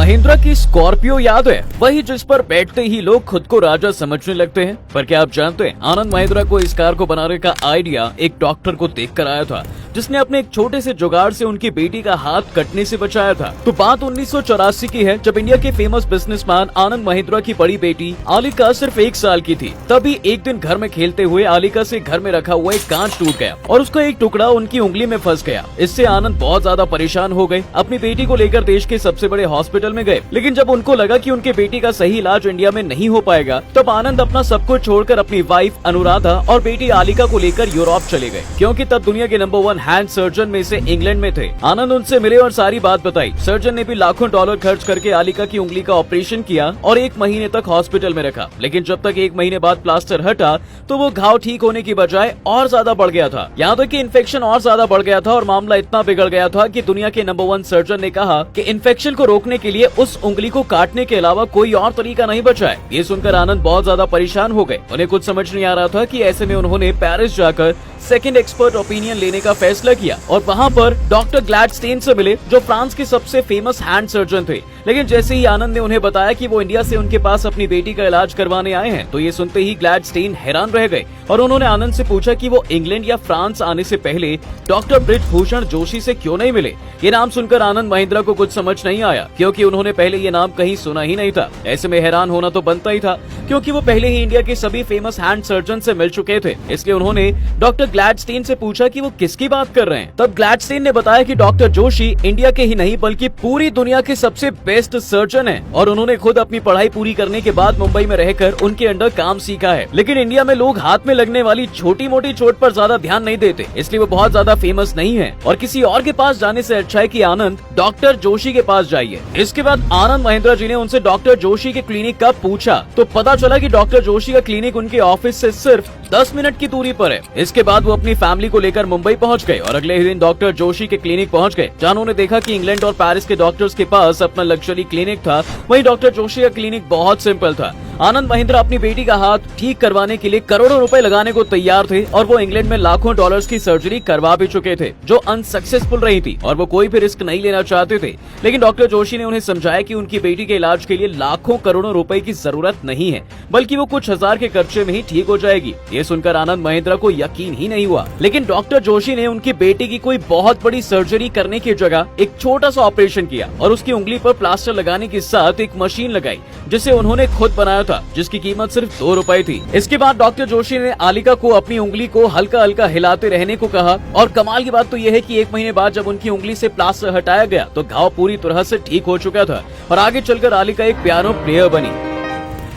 महिंद्रा की स्कॉर्पियो याद है, वही जिस पर बैठते ही लोग खुद को राजा समझने लगते हैं। पर क्या आप जानते हैं, आनंद महिंद्रा को इस कार को बनाने का आइडिया एक डॉक्टर को देखकर आया था, जिसने अपने एक छोटे से जुगाड़ से उनकी बेटी का हाथ कटने से बचाया था। तो बात 1984 की है, जब इंडिया के फेमस बिजनेसमैन आनंद महिंद्रा की बड़ी बेटी आलिका सिर्फ 1 साल की थी। तभी एक दिन घर में खेलते हुए आलिका से घर में रखा हुआ एक कांच टूट गया और उसका एक टुकड़ा उनकी उंगली में फंस गया। इससे आनंद बहुत ज्यादा परेशान हो गए। अपनी बेटी को लेकर देश के सबसे बड़े हॉस्पिटल में गए, लेकिन जब उनको लगा कि उनके बेटी का सही इलाज इंडिया में नहीं हो पाएगा, तब आनंद अपना सब कुछ छोड़कर अपनी वाइफ अनुराधा और बेटी आलिका को लेकर यूरोप चले गए, क्योंकि तब दुनिया के नंबर 1 हैंड सर्जन में से इंग्लैंड में थे। आनंद उनसे मिले और सारी बात बताई। सर्जन ने भी लाखों डॉलर खर्च करके आलिका की उंगली का ऑपरेशन किया और 1 महीने तक हॉस्पिटल में रखा। लेकिन जब तक 1 महीने बाद प्लास्टर हटा तो वो घाव ठीक होने की बजाय और ज्यादा बढ़ गया था। यहाँ तक कि इन्फेक्शन और ज्यादा बढ़ गया था और मामला इतना बिगड़ गया था कि दुनिया के नंबर 1 सर्जन ने कहा कि इन्फेक्शन को रोकने के लिए उस उंगली को काटने के अलावा कोई और तरीका नहीं बचा है। ये सुनकर आनंद बहुत ज्यादा परेशान हो गए। उन्हें कुछ समझ नहीं आ रहा था कि ऐसे में उन्होंने पेरिस जाकर सेकंड एक्सपर्ट ओपिनियन लेने का फैसला किया और वहाँ पर डॉक्टर ग्लैडस्टेन से मिले, जो फ्रांस के सबसे फेमस हैंड सर्जन थे। लेकिन जैसे ही आनंद ने उन्हें बताया कि वो इंडिया से उनके पास अपनी बेटी का इलाज करवाने आए हैं, तो ये सुनते ही ग्लैडस्टेन हैरान रह गए और उन्होंने आनंद से पूछा कि वो इंग्लैंड या फ्रांस आने से पहले डॉक्टर बृजभूषण जोशी से क्यों नहीं मिले। ये नाम सुनकर आनंद महिंद्रा को कुछ समझ नहीं आया, क्योंकि उन्होंने पहले ये नाम कहीं सुना ही नहीं था। ऐसे में हैरान होना तो बनता ही था, क्योंकि वो पहले ही इंडिया के सभी फेमस हैंड सर्जन से मिल चुके थे। इसलिए उन्होंने डॉक्टर ग्लैडस्टेन से पूछा कि वो किसकी बात कर रहे हैं। तब ग्लैडस्टेन ने बताया कि डॉक्टर जोशी इंडिया के ही नहीं बल्कि पूरी दुनिया के सबसे बेस्ट सर्जन है और उन्होंने खुद अपनी पढ़ाई पूरी करने के बाद मुंबई में रहकर उनके अंडर काम सीखा है। लेकिन इंडिया में लोग हाथ में लगने वाली छोटी मोटी चोट पर ज्यादा ध्यान नहीं देते, इसलिए वो बहुत ज्यादा फेमस नहीं है और किसी और के पास जाने से अच्छा है कि आनंद डॉक्टर जोशी के पास जाइए। इसके बाद आनंद महिंद्रा जी ने उनसे डॉक्टर जोशी के क्लिनिक का पूछा, तो पता चला कि डॉक्टर जोशी का क्लिनिक उनके ऑफिस से सिर्फ 10 मिनट की दूरी पर है। इसके बाद वो अपनी फैमिली को लेकर मुंबई पहुंच गए और अगले ही दिन डॉक्टर जोशी के क्लिनिक पहुंच गए, जहां उन्होंने देखा कि इंग्लैंड और पेरिस के डॉक्टर्स के पास अपना लग्जरी क्लिनिक था, वहीं डॉक्टर जोशी का क्लिनिक बहुत सिंपल था। आनंद महिंद्रा अपनी बेटी का हाथ ठीक करवाने के लिए करोड़ों रुपए लगाने को तैयार थे और वो इंग्लैंड में लाखों डॉलर्स की सर्जरी करवा भी चुके थे, जो अनसक्सेसफुल रही थी और वो कोई भी रिस्क नहीं लेना चाहते थे। लेकिन डॉक्टर जोशी ने उन्हें समझाया कि उनकी बेटी के इलाज के लिए लाखों करोड़ों रुपए की जरूरत नहीं है, बल्कि वो कुछ हजार के खर्चे में ही ठीक हो जाएगी। ये सुनकर आनंद महिंद्रा को यकीन ही नहीं हुआ। लेकिन डॉक्टर जोशी ने उनकी बेटी की कोई बहुत बड़ी सर्जरी करने की जगह एक छोटा सा ऑपरेशन किया और उसकी उंगली पर प्लास्टर लगाने के साथ एक मशीन लगाई, जिसे उन्होंने खुद बनाया था, जिसकी कीमत सिर्फ 2 रुपए थी। इसके बाद डॉक्टर जोशी ने आलिका को अपनी उंगली को हल्का हल्का हिलाते रहने को कहा और कमाल की बात तो यह है कि 1 महीने बाद जब उनकी उंगली से प्लास्टर हटाया गया तो घाव पूरी तरह से ठीक हो चुका था और आगे चलकर आलिका एक पियानो प्लेयर बनी।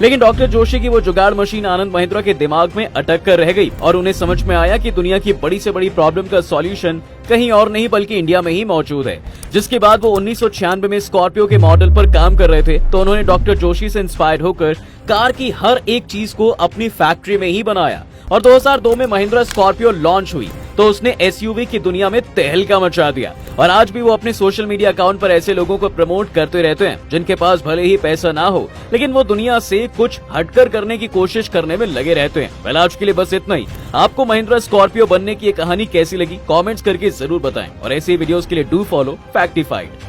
लेकिन डॉक्टर जोशी की वो जुगाड़ मशीन आनंद महिंद्रा के दिमाग में अटक कर रह गई और उन्हें समझ में आया कि दुनिया की बड़ी से बड़ी प्रॉब्लम का सॉल्यूशन कहीं और नहीं बल्कि इंडिया में ही मौजूद है। जिसके बाद वो 1996 में स्कॉर्पियो के मॉडल पर काम कर रहे थे, तो उन्होंने डॉक्टर जोशी से इंस्पायर होकर कार की हर एक चीज को अपनी फैक्ट्री में ही बनाया और 2002 में महिंद्रा स्कॉर्पियो लॉन्च हुई तो उसने एसयूवी की दुनिया में तहलका मचा दिया और आज भी वो अपने सोशल मीडिया अकाउंट पर ऐसे लोगों को प्रमोट करते रहते हैं जिनके पास भले ही पैसा ना हो, लेकिन वो दुनिया से कुछ हटकर करने की कोशिश करने में लगे रहते हैं। वेल, आज के लिए बस इतना ही। आपको महिंद्रा स्कॉर्पियो बनने की ये कहानी कैसी लगी, कमेंट्स करके जरूर बताएं और ऐसे वीडियोस के लिए डू फॉलो फैक्टिफाइड।